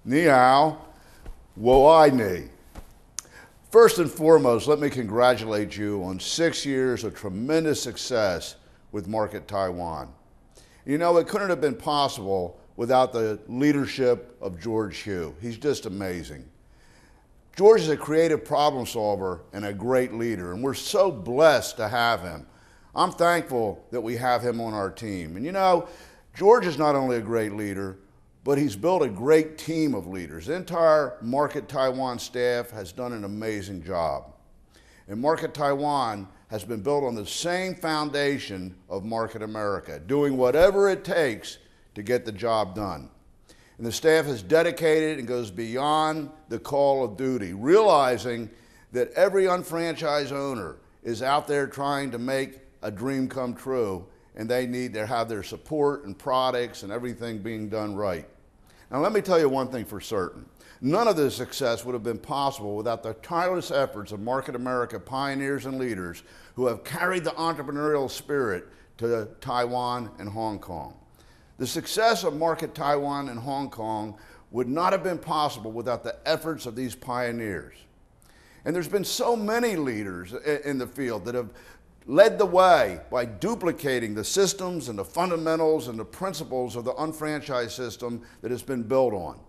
Ni hao, wo ai ni. First and foremost, let me congratulate you on 6 years of tremendous success with Market Taiwan. You know, it couldn't have been possible without the leadership of George Hu. He's just amazing. George is a creative problem solver and a great leader, and we're so blessed to have him. I'm thankful that we have him on our team. And you know, George is not only a great leader, but he's built a great team of leaders. The entire Market Taiwan staff has done an amazing job. And Market Taiwan has been built on the same foundation of Market America, doing whatever it takes to get the job done. And the staff is dedicated and goes beyond the call of duty, realizing that every unfranchised owner is out there trying to make a dream come true, and they need to have their support and products and everything being done right. Now let me tell you one thing for certain. None of this success would have been possible without the tireless efforts of Market America pioneers and leaders who have carried the entrepreneurial spirit to Taiwan and Hong Kong. The success of Market Taiwan and Hong Kong would not have been possible without the efforts of these pioneers. And there's been so many leaders in the field that have led the way by duplicating the systems and the fundamentals and the principles of the unfranchised system that has been built on.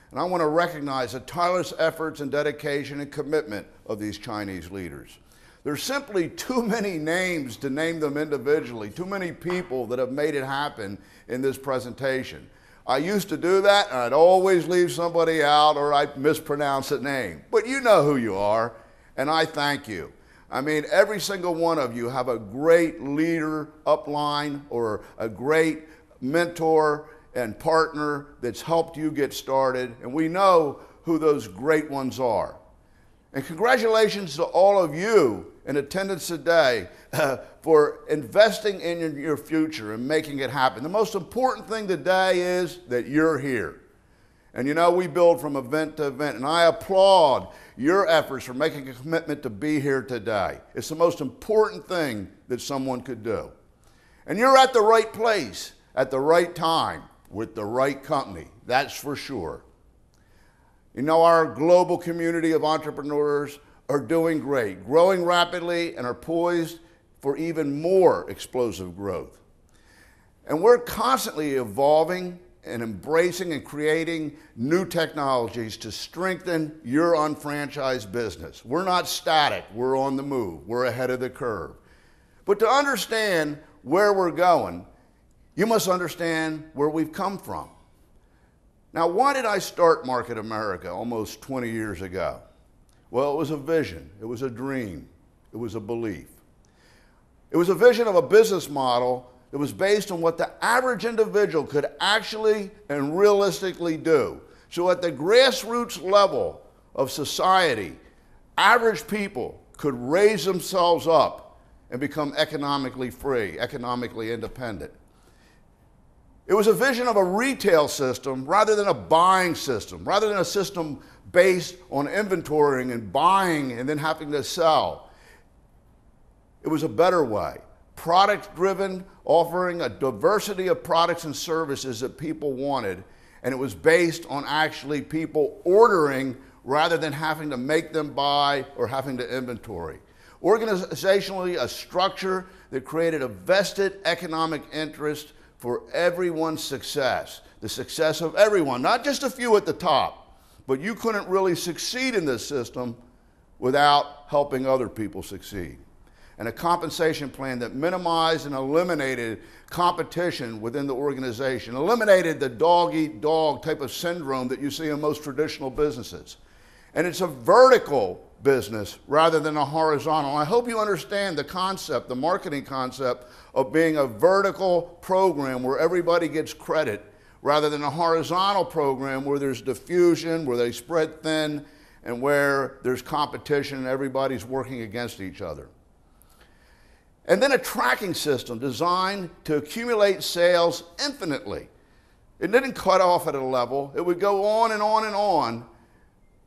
And I want to recognize the tireless efforts and dedication and commitment of these Chinese leaders. There's simply too many names to name them individually, too many people that have made it happen in this presentation. I used to do that, and I'd always leave somebody out or I'd mispronounce a name. But you know who you are, and I thank you. I mean, every single one of you have a great leader upline or a great mentor and partner that's helped you get started, and we know who those great ones are. And congratulations to all of you in attendance today for investing in your future and making it happen. The most important thing today is that you're here. And you know, we build from event to event, and I applaud your efforts for making a commitment to be here today. It's the most important thing that someone could do. And you're at the right place, at the right time, with the right company, that's for sure. You know, our global community of entrepreneurs are doing great, growing rapidly, and are poised for even more explosive growth. And we're constantly evolving and embracing and creating new technologies to strengthen your unfranchised business. We're not static, we're on the move, we're ahead of the curve. But to understand where we're going, you must understand where we've come from. Now, why did I start Market America almost 20 years ago? Well, it was a vision, it was a dream, it was a belief. It was a vision of a business model that was based on what the average individual could actually and realistically do. So at the grassroots level of society, average people could raise themselves up and become economically free, economically independent. It was a vision of a retail system rather than a buying system, rather than a system based on inventorying and buying and then having to sell. It was a better way, product-driven, offering a diversity of products and services that people wanted, and it was based on actually people ordering rather than having to make them buy or having to inventory. Organizationally, a structure that created a vested economic interest for everyone's success, the success of everyone, not just a few at the top, but you couldn't really succeed in this system without helping other people succeed. And a compensation plan that minimized and eliminated competition within the organization, eliminated the dog-eat-dog type of syndrome that you see in most traditional businesses. And it's a vertical business rather than a horizontal. I hope you understand the concept, the marketing concept of being a vertical program where everybody gets credit rather than a horizontal program where there's diffusion, where they spread thin, and where there's competition and everybody's working against each other. And then a tracking system designed to accumulate sales infinitely. It didn't cut off at a level. It would go on and on and on,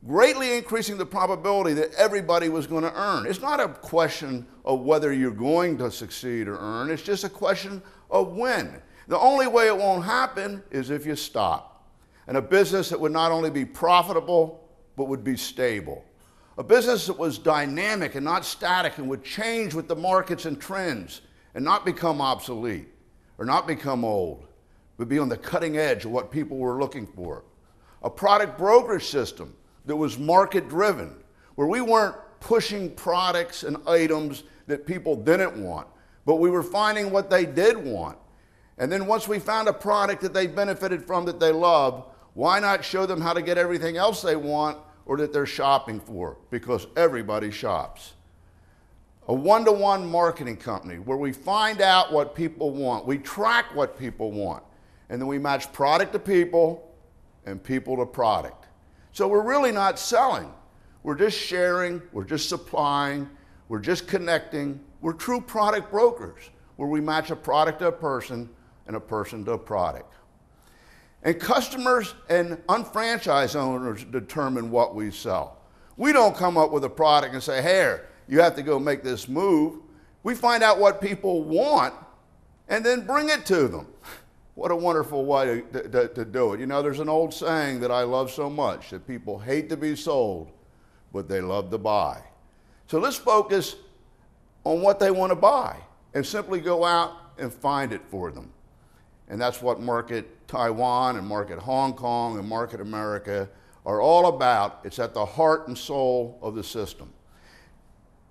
greatly increasing the probability that everybody was going to earn. It's not a question of whether you're going to succeed or earn. It's just a question of when. The only way it won't happen is if you stop. and a business that would not only be profitable, but would be stable. A business that was dynamic and not static and would change with the markets and trends and not become obsolete or not become old, but be on the cutting edge of what people were looking for. A product brokerage system that was market driven, where we weren't pushing products and items that people didn't want, but we were finding what they did want. And then once we found a product that they benefited from, that they love, why not show them how to get everything else they want or that they're shopping for? Because everybody shops. A one-to-one marketing company where we find out what people want, we track what people want, and then we match product to people and people to product. So we're really not selling. We're just sharing, we're just supplying, we're just connecting. We're true product brokers where we match a product to a person and a person to a product. And customers and unfranchised owners determine what we sell. We don't come up with a product and say, here, you have to go make this move. We find out what people want and then bring it to them. What a wonderful way to do it. You know, there's an old saying that I love so much, that people hate to be sold, but they love to buy. So let's focus on what they want to buy and simply go out and find it for them. And that's what Market Taiwan and Market Hong Kong and Market America are all about. It's at the heart and soul of the system.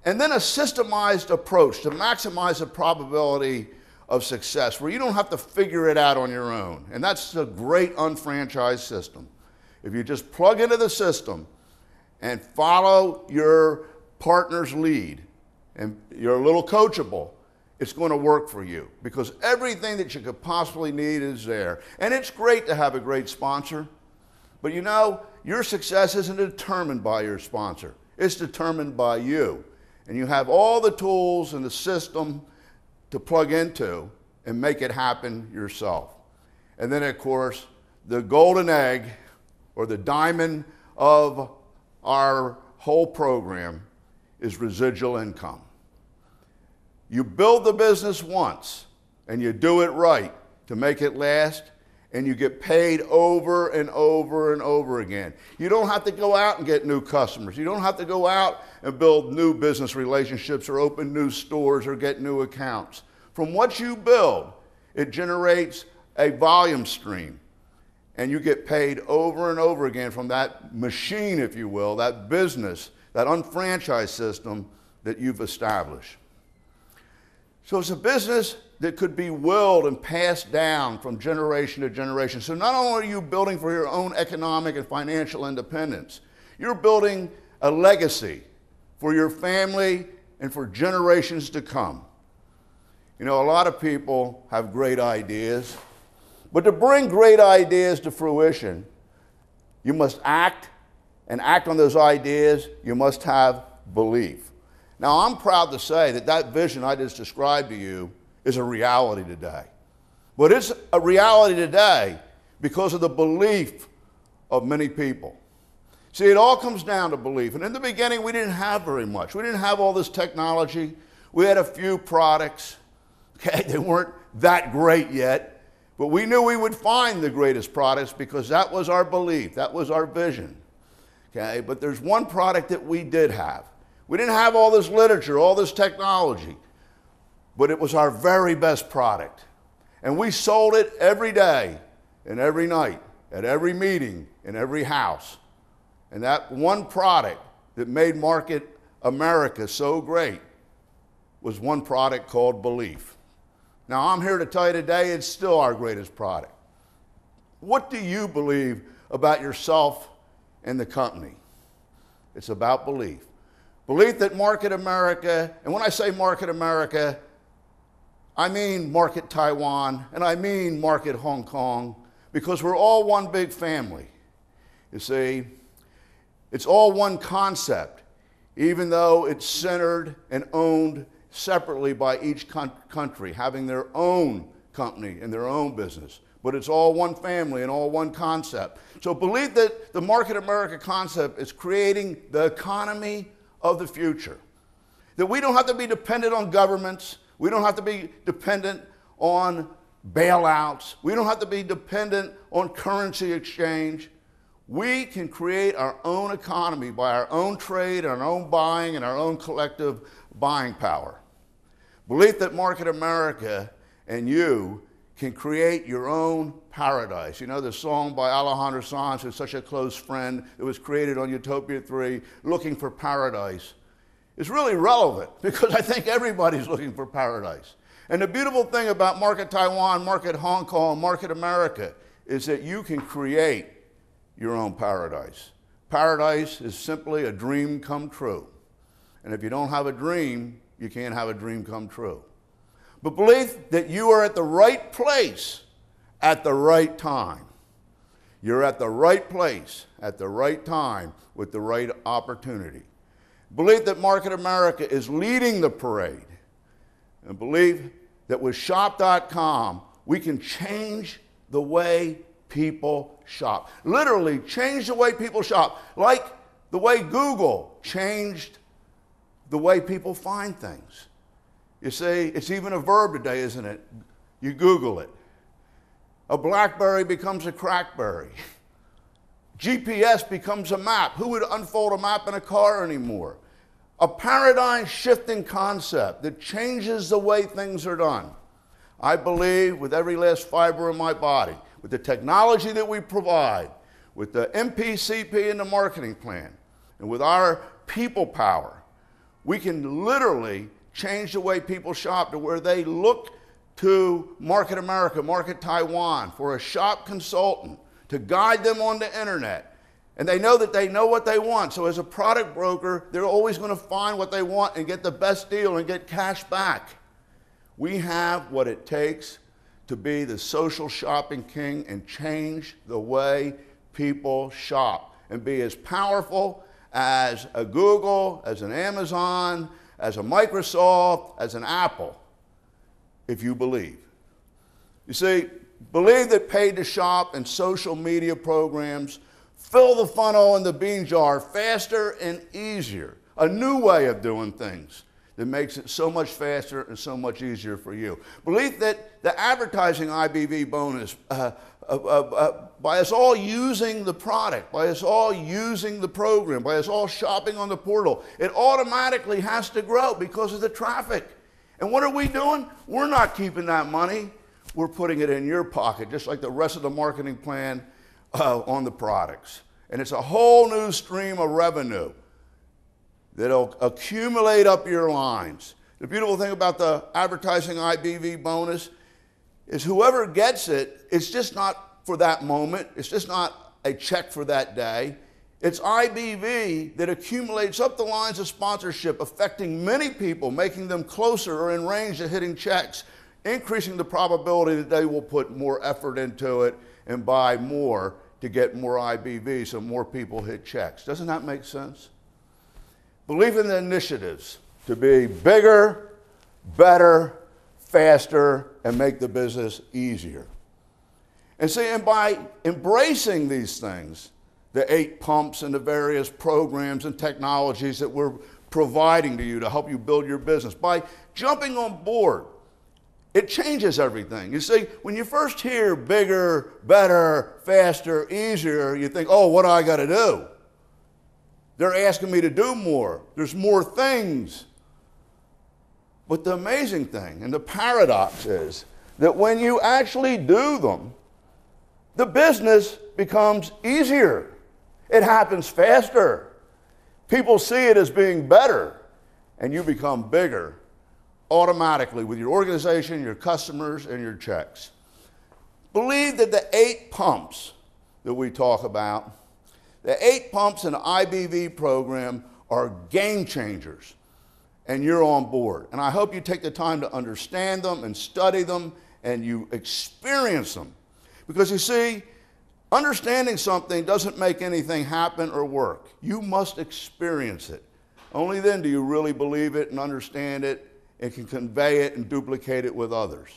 And then a systemized approach to maximize the probability of success, where you don't have to figure it out on your own. And that's a great unfranchised system. If you just plug into the system and follow your partner's lead, and you're a little coachable, it's going to work for you, because everything that you could possibly need is there. And it's great to have a great sponsor, but you know, your success isn't determined by your sponsor. It's determined by you. And you have all the tools and the system to plug into and make it happen yourself. And then, of course, the golden egg, or the diamond of our whole program, is residual income. You build the business once and you do it right to make it last, and you get paid over and over and over again. You don't have to go out and get new customers. You don't have to go out and build new business relationships or open new stores or get new accounts. From what you build, it generates a volume stream, and you get paid over and over again from that machine, if you will, that business, that unfranchised system that you've established. So it's a business that could be willed and passed down from generation to generation. So not only are you building for your own economic and financial independence, you're building a legacy for your family and for generations to come. You know, a lot of people have great ideas, but to bring great ideas to fruition, you must act, and act on those ideas, you must have belief. Now, I'm proud to say that that vision I just described to you is a reality today. But it's a reality today because of the belief of many people. See, it all comes down to belief. And in the beginning, we didn't have very much. We didn't have all this technology. We had a few products. Okay, they weren't that great yet. But we knew we would find the greatest products because that was our belief. That was our vision. Okay, but there's one product that we did have. We didn't have all this literature, all this technology, but it was our very best product. And we sold it every day and every night, at every meeting, in every house. And that one product that made Market America so great was one product called belief. Now, I'm here to tell you today, it's still our greatest product. What do you believe about yourself and the company? It's about belief. Belief that Market America, and when I say Market America, I mean Market Taiwan, and I mean Market Hong Kong, because we're all one big family. You see, it's all one concept, even though it's centered and owned separately by each country, having their own company and their own business. But it's all one family and all one concept. So believe that the Market America concept is creating the economy of the future. That we don't have to be dependent on governments. We don't have to be dependent on bailouts. We don't have to be dependent on currency exchange. We can create our own economy by our own trade, our own buying, and our own collective buying power. Belief that Market America and you can create your own paradise. You know the song by Alejandro Sanz, who's such a close friend, that was created on Utopia 3, Looking for Paradise, is really relevant because I think everybody's looking for paradise. And the beautiful thing about Market Taiwan, Market Hong Kong, Market America is that you can create your own paradise. Paradise is simply a dream come true. And if you don't have a dream, you can't have a dream come true. But believe that you are at the right place at the right time. You're at the right place at the right time with the right opportunity. Believe that Market America is leading the parade. And believe that with shop.com, we can change the way people shop. Literally change the way people shop, like the way Google changed the way people find things. You see, it's even a verb today, isn't it? You Google it. A BlackBerry becomes a Crackberry. GPS becomes a map. Who would unfold a map in a car anymore? A paradigm-shifting concept that changes the way things are done. I believe with every last fiber of my body, with the technology that we provide, with the MPCP and the marketing plan, and with our people power, we can literally change the way people shop to where they look to Market America, Market Taiwan for a shop consultant to guide them on the internet. And they know that they know what they want. So as a product broker, they're always going to find what they want and get the best deal and get cash back. We have what it takes to be the social shopping king and change the way people shop and be as powerful as a Google, as an Amazon, as a Microsoft, as an Apple, if you believe. You see, believe that paid to shop and social media programs fill the funnel and the bean jar faster and easier. A new way of doing things that makes it so much faster and so much easier for you. Believe that the advertising IBV bonus, by us all using the product, by us all using the program, by us all shopping on the portal, it automatically has to grow because of the traffic. And what are we doing? We're not keeping that money. We're putting it in your pocket, just like the rest of the marketing plan on the products. And it's a whole new stream of revenue that'll accumulate up your lines. The beautiful thing about the advertising IBV bonus is whoever gets it, it's just not for that moment. It's just not a check for that day. It's IBV that accumulates up the lines of sponsorship, affecting many people, making them closer or in range of hitting checks, increasing the probability that they will put more effort into it and buy more to get more IBV so more people hit checks. Doesn't that make sense? Believe in the initiatives to be bigger, better, faster, and make the business easier. And see, and by embracing these things, the 8 pumps and the various programs and technologies that we're providing to you to help you build your business, by jumping on board, it changes everything. You see, when you first hear bigger, better, faster, easier, you think, oh, what do I got to do? They're asking me to do more. There's more things. But the amazing thing and the paradox is that when you actually do them, the business becomes easier. It happens faster. People see it as being better, and you become bigger automatically with your organization, your customers, and your checks. Believe that the 8 pumps that we talk about, the 8 pumps in the IBV program are game changers, and you're on board. And I hope you take the time to understand them and study them and you experience them. Because you see, understanding something doesn't make anything happen or work. You must experience it. Only then do you really believe it and understand it and can convey it and duplicate it with others.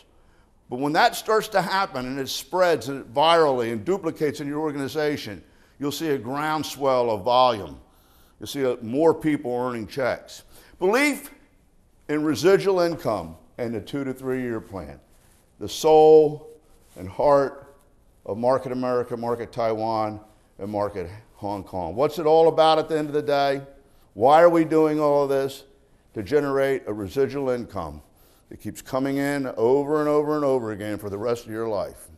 But when that starts to happen and it spreads and it virally and duplicates in your organization, you'll see a groundswell of volume. You'll see more people earning checks. Belief in residual income and the 2 to 3 year plan. the soul and heart of Market America, Market Taiwan, and Market Hong Kong. What's it all about at the end of the day? Why are we doing all of this? To generate a residual income that keeps coming in over and over and over again for the rest of your life.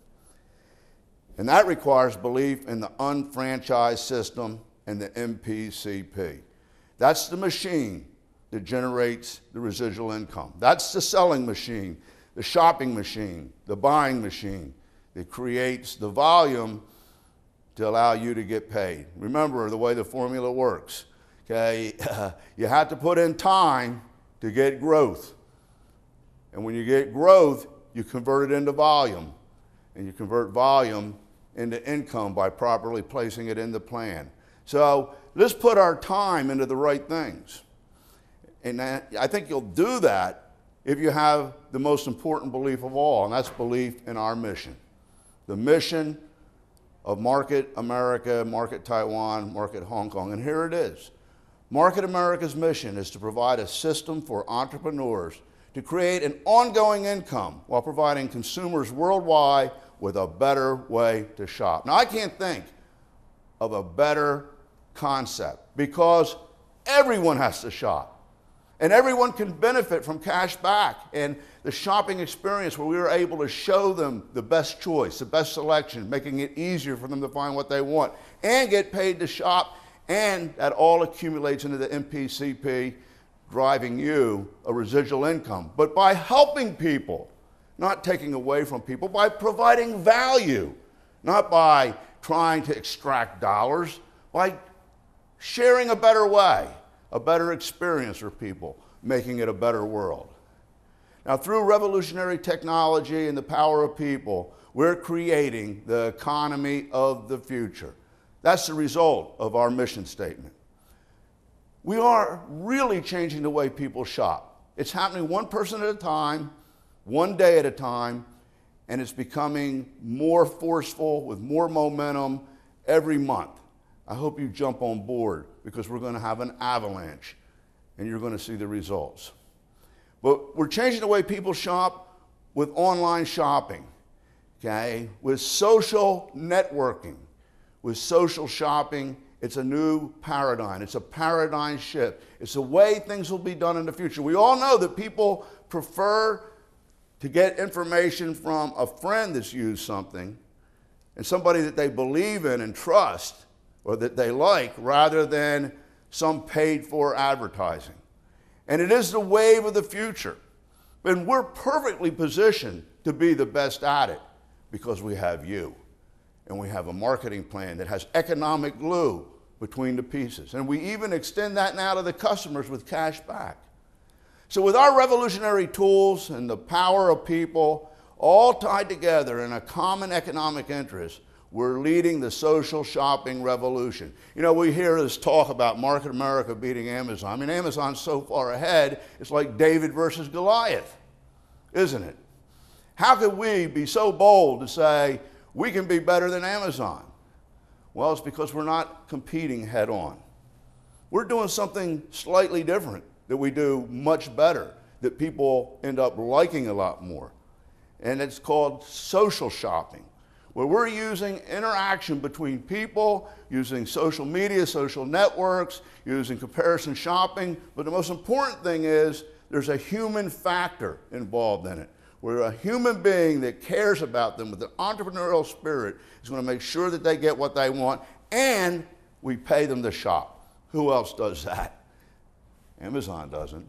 And that requires belief in the unfranchised system and the MPCP. That's the machine that generates the residual income. That's the selling machine, the shopping machine, the buying machine that creates the volume to allow you to get paid. Remember the way the formula works. Okay, you have to put in time to get growth. And when you get growth, you convert it into volume. And you convert volume into income by properly placing it in the plan. So let's put our time into the right things. And I think you'll do that if you have the most important belief of all, and that's belief in our mission. The mission of Market America, Market Taiwan, Market Hong Kong. And here it is. Market America's mission is to provide a system for entrepreneurs to create an ongoing income while providing consumers worldwide with a better way to shop. Now, I can't think of a better concept because everyone has to shop. And everyone can benefit from cash back and the shopping experience where we were able to show them the best choice, the best selection, making it easier for them to find what they want and get paid to shop. And that all accumulates into the MPCP, driving you a residual income. But by helping people, not taking away from people, by providing value, not by trying to extract dollars, by sharing a better way, a better experience for people, making it a better world. Now, through revolutionary technology and the power of people, we're creating the economy of the future. That's the result of our mission statement. We are really changing the way people shop. It's happening one person at a time, one day at a time, and it's becoming more forceful with more momentum every month. I hope you jump on board because we're going to have an avalanche and you're going to see the results. But we're changing the way people shop with online shopping, okay? With social networking, with social shopping. It's a new paradigm. It's a paradigm shift. It's the way things will be done in the future. We all know that people prefer to get information from a friend that's used something and somebody that they believe in and trust or that they like rather than some paid-for advertising. And it is the wave of the future. And we're perfectly positioned to be the best at it because we have you. And we have a marketing plan that has economic glue between the pieces. And we even extend that now to the customers with cash back. So with our revolutionary tools and the power of people all tied together in a common economic interest, we're leading the social shopping revolution. You know, we hear this talk about Market America beating Amazon. I mean, Amazon's so far ahead, it's like David versus Goliath, isn't it? How could we be so bold to say we can be better than Amazon? Well, it's because we're not competing head on. We're doing something slightly different that we do much better, that people end up liking a lot more. And it's called social shopping, where we're using interaction between people, using social media, social networks, using comparison shopping. But the most important thing is there's a human factor involved in it, where a human being that cares about them with an entrepreneurial spirit is going to make sure that they get what they want, and we pay them to shop. Who else does that? Amazon doesn't.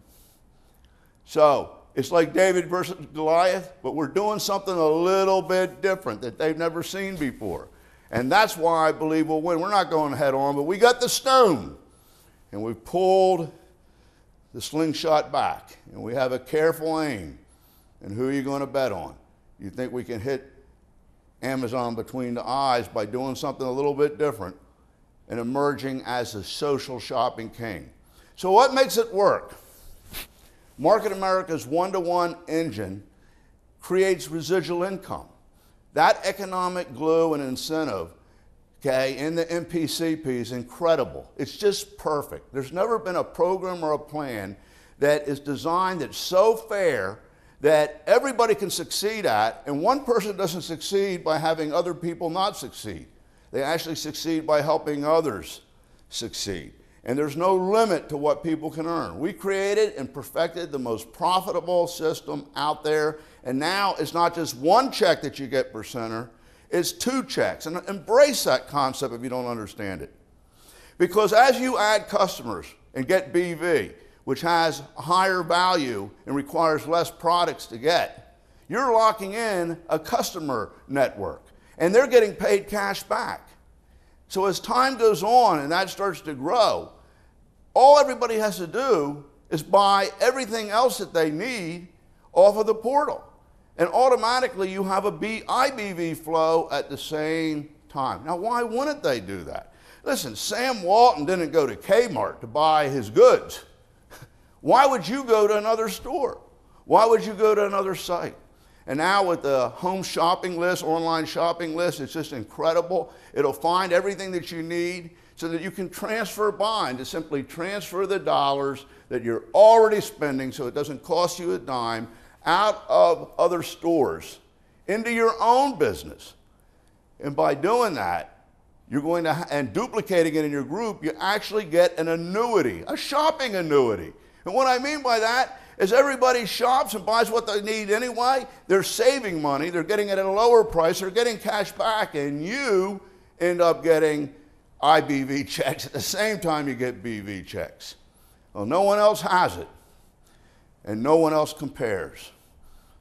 So it's like David versus Goliath, but we're doing something a little bit different that they've never seen before. And that's why I believe we'll win. We're not going head on, but we got the stone, and we pulled the slingshot back, and we have a careful aim. And who are you going to bet on? You think we can hit Amazon between the eyes by doing something a little bit different and emerging as a social shopping king. So what makes it work? Market America's one-to-one engine creates residual income. That economic glue and incentive, okay, in the MPCP is incredible. It's just perfect. There's never been a program or a plan that is designed that's so fair that everybody can succeed at, and one person doesn't succeed by having other people not succeed. They actually succeed by helping others succeed. And there's no limit to what people can earn. We created and perfected the most profitable system out there, and now it's not just one check that you get per center, it's 2 checks. And embrace that concept if you don't understand it. Because as you add customers and get BV, which has higher value and requires less products to get, you're locking in a customer network, and they're getting paid cash back. So as time goes on and that starts to grow, all everybody has to do is buy everything else that they need off of the portal. And automatically you have a IBV flow at the same time. Now, why wouldn't they do that? Listen, Sam Walton didn't go to Kmart to buy his goods. Why would you go to another store? Why would you go to another site? And now with the home shopping list, online shopping list, it's just incredible. It'll find everything that you need so that you can transfer buying, to simply transfer the dollars that you're already spending so it doesn't cost you a dime out of other stores into your own business. And by doing that, you're going to, and duplicating it in your group, you actually get an annuity, a shopping annuity. And what I mean by that is everybody shops and buys what they need anyway. They're saving money, they're getting it at a lower price, they're getting cash back, and you end up getting IBV checks at the same time you get BV checks. Well, no one else has it, and no one else compares.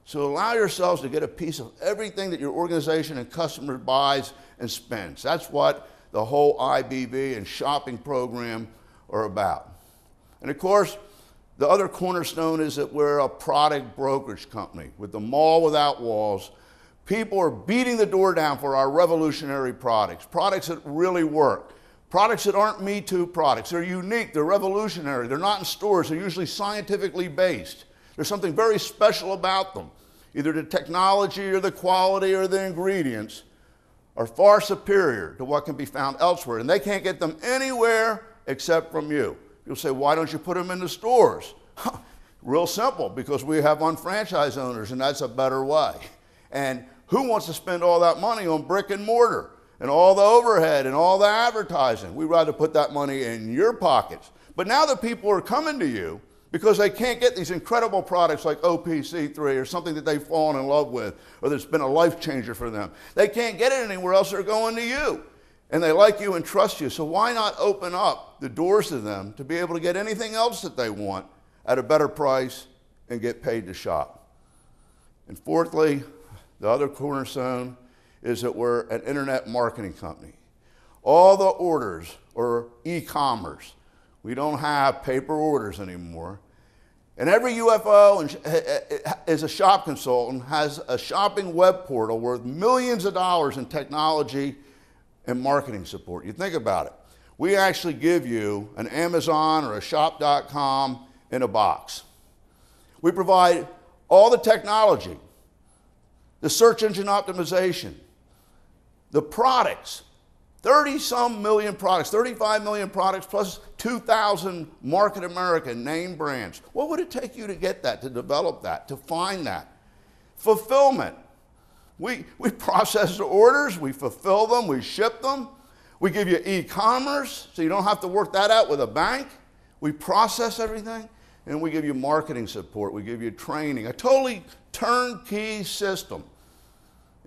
So allow yourselves to get a piece of everything that your organization and customer buys and spends. That's what the whole IBV and shopping program are about. And of course, the other cornerstone is that we're a product brokerage company. With the mall without walls, people are beating the door down for our revolutionary products, products that really work, products that aren't Me Too products. They're unique, they're revolutionary, they're not in stores, they're usually scientifically based. There's something very special about them. Either the technology or the quality or the ingredients are far superior to what can be found elsewhere, and they can't get them anywhere except from you. You'll say, why don't you put them in the stores? Real simple, because we have unfranchised owners, and that's a better way. And who wants to spend all that money on brick and mortar and all the overhead and all the advertising? We'd rather put that money in your pockets. But now that people are coming to you because they can't get these incredible products like OPC3 or something that they've fallen in love with or that's been a life changer for them, they can't get it anywhere else, they're going to you. And they like you and trust you, so why not open up the doors to them to be able to get anything else that they want at a better price and get paid to shop? And fourthly, the other cornerstone is that we're an internet marketing company. All the orders are e-commerce. We don't have paper orders anymore. And every UFO is a shop consultant, has a shopping web portal worth millions of dollars in technology and marketing support. You think about it. We actually give you an Amazon or a shop.com in a box. We provide all the technology, the search engine optimization, the products, 30-some million products, 35 million products, plus 2,000 Market America name brands. What would it take you to get that, to develop that, to find that? Fulfillment. We process the orders, we fulfill them, we ship them. We give you e-commerce, so you don't have to work that out with a bank. We process everything, and we give you marketing support. We give you training, a totally turnkey system.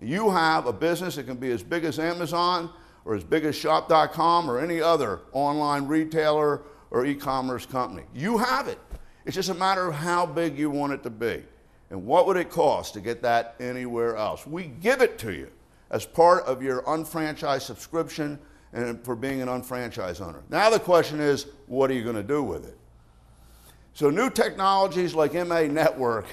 You have a business that can be as big as Amazon or as big as shop.com or any other online retailer or e-commerce company. You have it. It's just a matter of how big you want it to be. And what would it cost to get that anywhere else? We give it to you as part of your unfranchised subscription and for being an unfranchised owner. Now the question is, what are you going to do with it? So new technologies like MA Network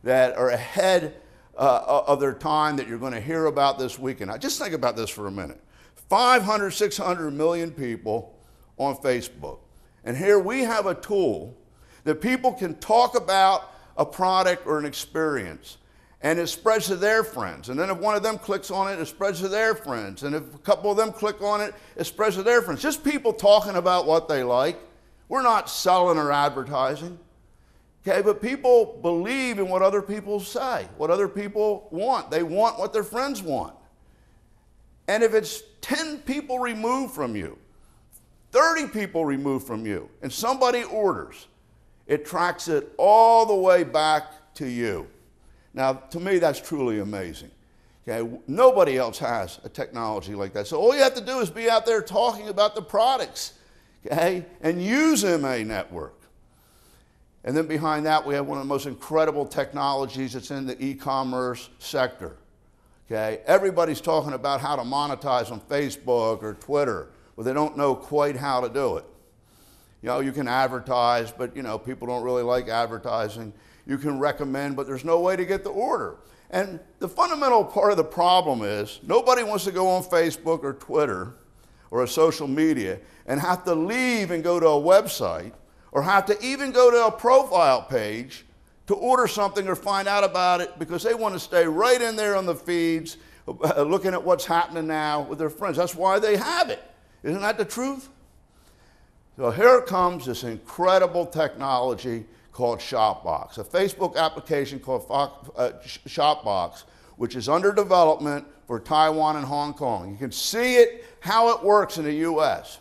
that are ahead of their time that you're going to hear about this weekend. Now just think about this for a minute. 500, 600 million people on Facebook. And here we have a tool that people can talk about a product or an experience, and it spreads to their friends. And then if one of them clicks on it, it spreads to their friends. And if a couple of them click on it, it spreads to their friends. Just people talking about what they like. We're not selling or advertising. Okay, but people believe in what other people say, what other people want. They want what their friends want. And if it's 10 people removed from you, 30 people removed from you, and somebody orders, it tracks it all the way back to you. Now, to me, that's truly amazing. Okay, nobody else has a technology like that. So all you have to do is be out there talking about the products, okay, and use MA Network. And then behind that, we have one of the most incredible technologies that's in the e-commerce sector. Okay, everybody's talking about how to monetize on Facebook or Twitter, but they don't know quite how to do it. You know, you can advertise, but you know, people don't really like advertising. You can recommend, but there's no way to get the order. And the fundamental part of the problem is nobody wants to go on Facebook or Twitter or a social media and have to leave and go to a website or have to even go to a profile page to order something or find out about it because they want to stay right in there on the feeds looking at what's happening now with their friends. That's why they have it. Isn't that the truth? So here comes this incredible technology called Shopbox, a Facebook application called Shopbox, which is under development for Taiwan and Hong Kong. You can see it, how it works in the US.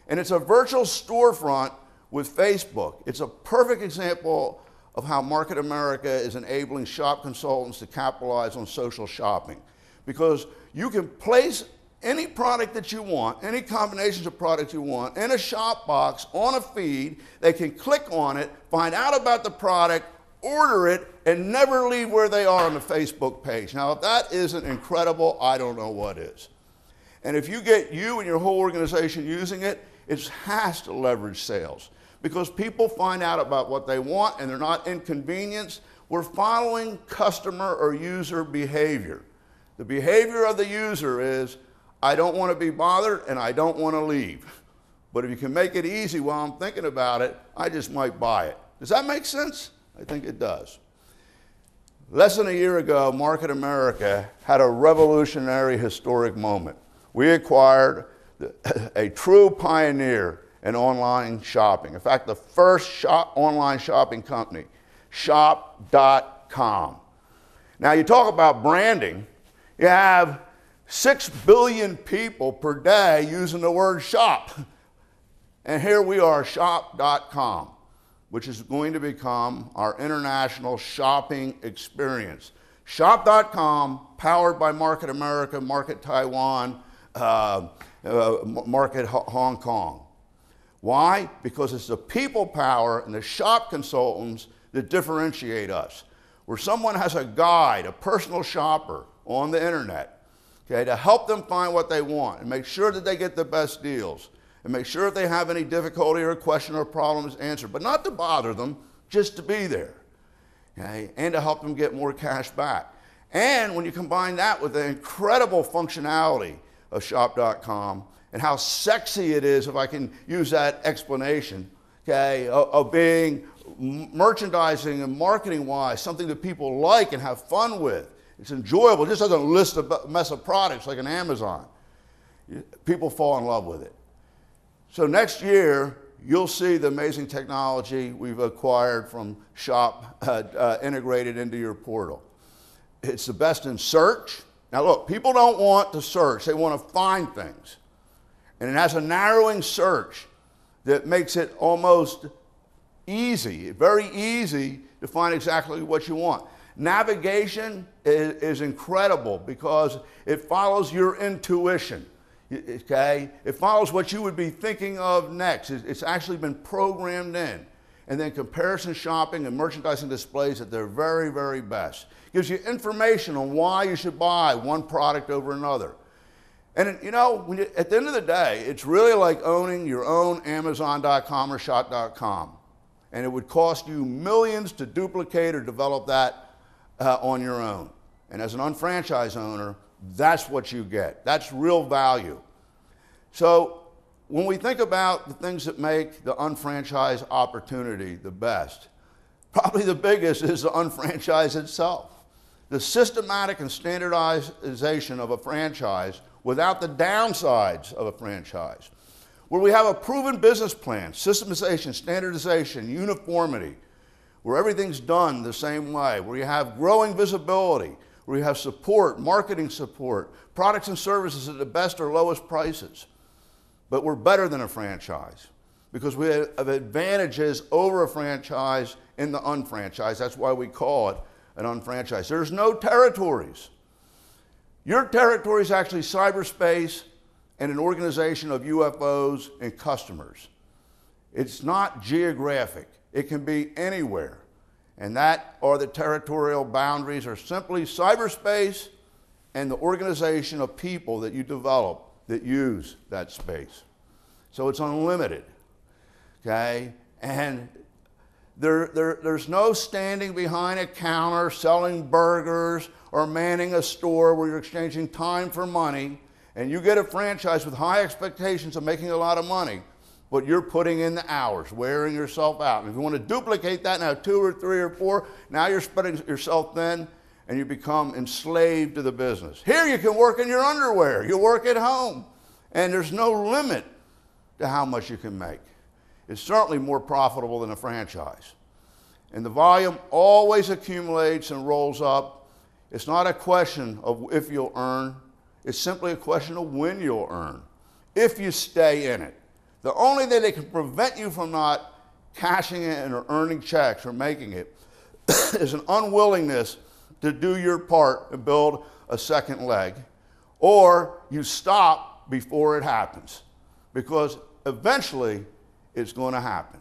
And it's a virtual storefront with Facebook. It's a perfect example of how Market America is enabling shop consultants to capitalize on social shopping. Because you can place any product that you want, any combinations of products you want, in a shop box on a feed. They can click on it, find out about the product, order it, and never leave where they are on the Facebook page. Now, if that isn't incredible, I don't know what is. And if you get you and your whole organization using it, it has to leverage sales because people find out about what they want and they're not inconvenienced. We're following customer or user behavior. The behavior of the user is, I don't want to be bothered and I don't want to leave. But if you can make it easy while I'm thinking about it, I just might buy it. Does that make sense? I think it does. Less than a year ago, Market America had a revolutionary historic moment. We acquired a true pioneer in online shopping. In fact, the first online shopping company, Shop.com. Now, you talk about branding. You have 6 billion people per day using the word shop. And here we are, Shop.com, which is going to become our international shopping experience. Shop.com, powered by Market America, Market Taiwan, Market Hong Kong. Why? Because it's the people power and the shop consultants that differentiate us. Where someone has a guide, a personal shopper on the internet, okay, to help them find what they want and make sure that they get the best deals and make sure if they have any difficulty or question or problems answered, but not to bother them, just to be there, okay, and to help them get more cash back. And when you combine that with the incredible functionality of Shop.com and how sexy it is, if I can use that explanation, okay, of being merchandising and marketing-wise, something that people like and have fun with. It's enjoyable. It just doesn't list a mess of products like an Amazon. People fall in love with it. So next year, you'll see the amazing technology we've acquired from Shop integrated into your portal. It's the best in search. Now look, people don't want to search. They want to find things. And it has a narrowing search that makes it almost easy, very easy to find exactly what you want. Navigation is incredible because it follows your intuition, okay? It follows what you would be thinking of next. It's actually been programmed in. And then comparison shopping and merchandising displays at their very, very best. Gives you information on why you should buy one product over another. And you know, at the end of the day, it's really like owning your own Amazon.com or Shop.com. And it would cost you millions to duplicate or develop that on your own. And as an unfranchised owner, that's what you get. That's real value. So when we think about the things that make the unfranchised opportunity the best, probably the biggest is the unfranchise itself. The systematic and standardization of a franchise without the downsides of a franchise. Where we have a proven business plan, systemization, standardization, uniformity, where everything's done the same way, where you have growing visibility, where you have support, marketing support, products and services at the best or lowest prices. But we're better than a franchise because we have advantages over a franchise in the unfranchised. That's why we call it an unfranchised. There's no territories. Your territory is actually cyberspace and an organization of UFOs and customers. It's not geographic. It can be anywhere. And that are the territorial boundaries are simply cyberspace and the organization of people that you develop that use that space. So it's unlimited, okay? And there's no standing behind a counter selling burgers or manning a store where you're exchanging time for money, and you get a franchise with high expectations of making a lot of money, but you're putting in the hours, wearing yourself out. And if you want to duplicate that now, 2 or 3 or 4, now you're spreading yourself thin and you become enslaved to the business. Here you can work in your underwear, you work at home, and there's no limit to how much you can make. It's certainly more profitable than a franchise. And the volume always accumulates and rolls up. It's not a question of if you'll earn, it's simply a question of when you'll earn, if you stay in it. The only thing that can prevent you from not cashing in or earning checks or making it is an unwillingness to do your part and build a second leg, or you stop before it happens, because eventually it's going to happen.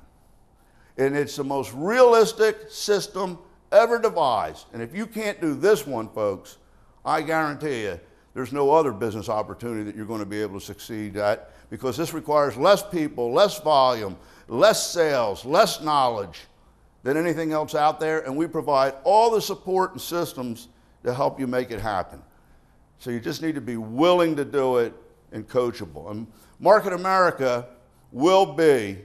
And it's the most realistic system ever devised. And if you can't do this one, folks, I guarantee you there's no other business opportunity that you're going to be able to succeed at, because this requires less people, less volume, less sales, less knowledge than anything else out there, and we provide all the support and systems to help you make it happen. So you just need to be willing to do it and coachable. And Market America will be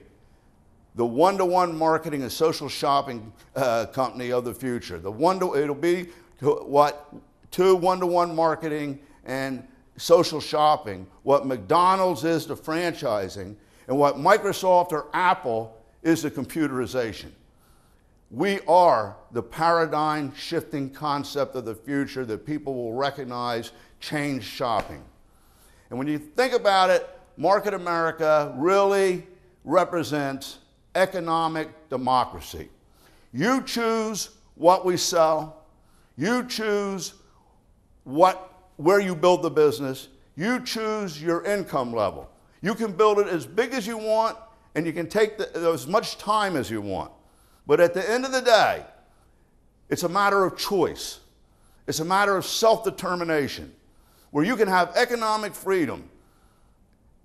the one-to-one marketing and social shopping company of the future. It'll be two one-to-one marketing and social shopping, what McDonald's is to franchising, and what Microsoft or Apple is to computerization. We are the paradigm-shifting concept of the future that people will recognize change shopping. And when you think about it, Market America really represents economic democracy. You choose what we sell. You choose where you build the business. You choose your income level. You can build it as big as you want, and you can take as much time as you want. But at the end of the day, it's a matter of choice. It's a matter of self-determination, where you can have economic freedom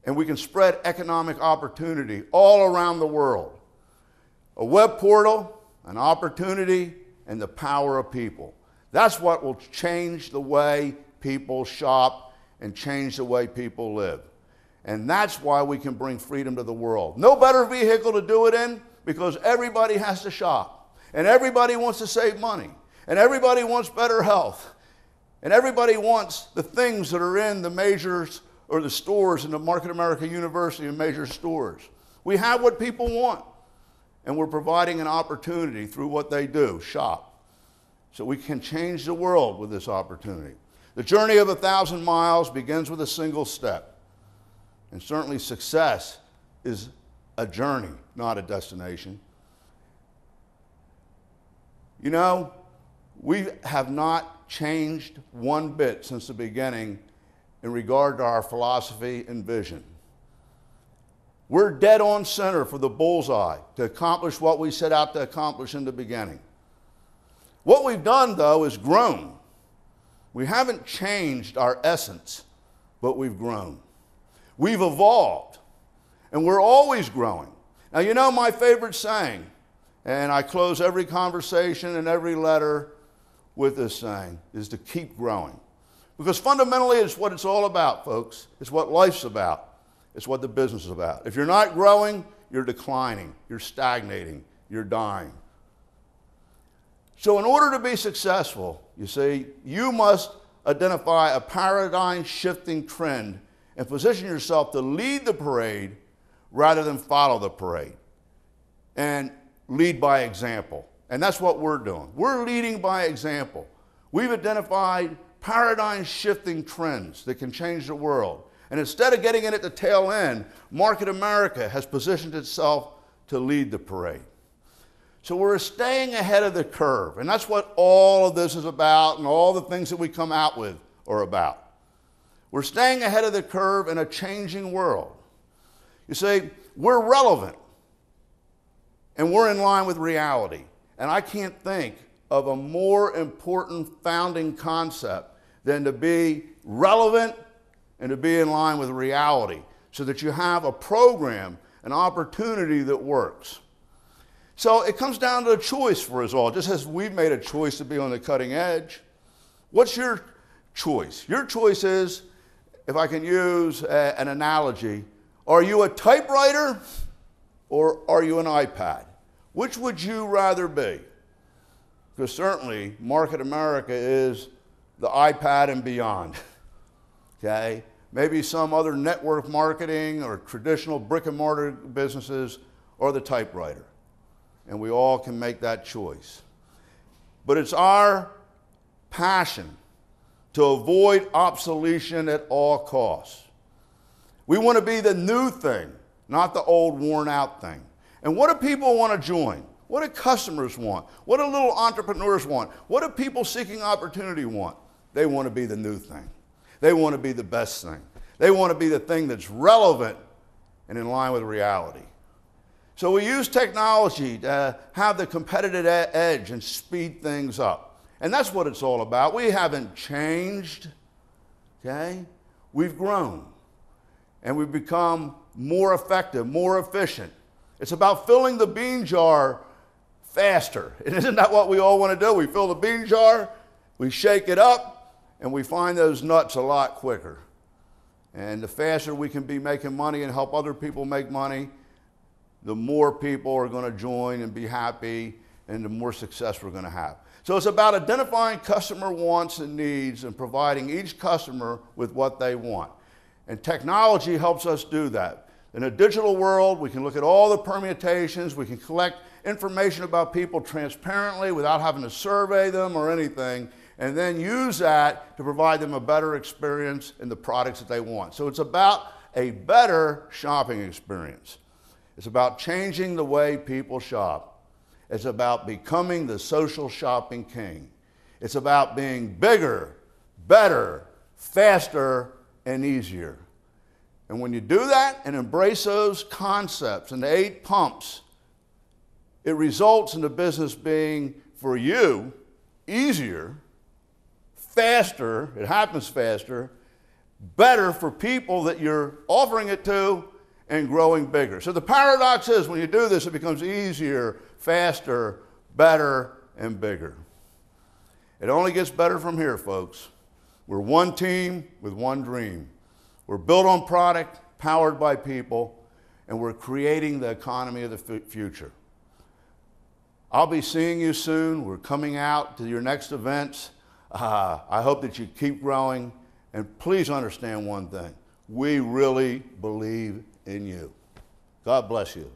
and we can spread economic opportunity all around the world. A web portal, an opportunity, and the power of people. That's what will change the way people shop and change the way people live. And that's why we can bring freedom to the world. No better vehicle to do it in, because everybody has to shop, and everybody wants to save money, and everybody wants better health, and everybody wants the things that are in the majors or the stores in the Market America University and major stores. We have what people want, and we're providing an opportunity through what they do, shop. So we can change the world with this opportunity. The journey of 1,000 miles begins with a single step. And certainly success is a journey, not a destination. You know, we have not changed one bit since the beginning in regard to our philosophy and vision. We're dead on center for the bullseye to accomplish what we set out to accomplish in the beginning. What we've done, though, is grown. We haven't changed our essence, but we've grown. We've evolved, and we're always growing. Now, you know my favorite saying, and I close every conversation and every letter with this saying, is to keep growing. Because fundamentally, it's what it's all about, folks. It's what life's about. It's what the business is about. If you're not growing, you're declining, you're stagnating, you're dying. So in order to be successful, you see, you must identify a paradigm-shifting trend and position yourself to lead the parade rather than follow the parade. And lead by example. And that's what we're doing. We're leading by example. We've identified paradigm-shifting trends that can change the world. And instead of getting in at the tail end, Market America has positioned itself to lead the parade. So we're staying ahead of the curve. And that's what all of this is about, and all the things that we come out with are about. We're staying ahead of the curve in a changing world. You see, we're relevant, and we're in line with reality. And I can't think of a more important founding concept than to be relevant and to be in line with reality, so that you have a program, an opportunity that works. So it comes down to a choice for us all, just as we've made a choice to be on the cutting edge. What's your choice? Your choice is, if I can use an analogy, are you a typewriter or are you an iPad? Which would you rather be? Because certainly Market America is the iPad and beyond. Okay? Maybe some other network marketing or traditional brick and mortar businesses or the typewriter. And we all can make that choice. But it's our passion to avoid obsolescence at all costs. We want to be the new thing, not the old worn out thing. And what do people want to join? What do customers want? What do little entrepreneurs want? What do people seeking opportunity want? They want to be the new thing. They want to be the best thing. They want to be the thing that's relevant and in line with reality. So we use technology to have the competitive edge and speed things up. And that's what it's all about. We haven't changed, okay? We've grown. And we've become more effective, more efficient. It's about filling the bean jar faster. And isn't that what we all want to do? We fill the bean jar, we shake it up, and we find those nuts a lot quicker. And the faster we can be making money and help other people make money, the more people are going to join and be happy, and the more success we're going to have. So it's about identifying customer wants and needs and providing each customer with what they want. And technology helps us do that. In a digital world, we can look at all the permutations, we can collect information about people transparently without having to survey them or anything, and then use that to provide them a better experience in the products that they want. So it's about a better shopping experience. It's about changing the way people shop. It's about becoming the social shopping king. It's about being bigger, better, faster, and easier. And when you do that and embrace those concepts and the 8 pumps, it results in the business being, for you, easier, faster, it happens faster, better for people that you're offering it to, and growing bigger. So the paradox is, when you do this, it becomes easier, faster, better, and bigger. It only gets better from here, folks. We're one team with one dream. We're built on product, powered by people, and we're creating the economy of the future. I'll be seeing you soon. We're coming out to your next events. I hope that you keep growing, and please understand one thing. We really believe in you. God bless you.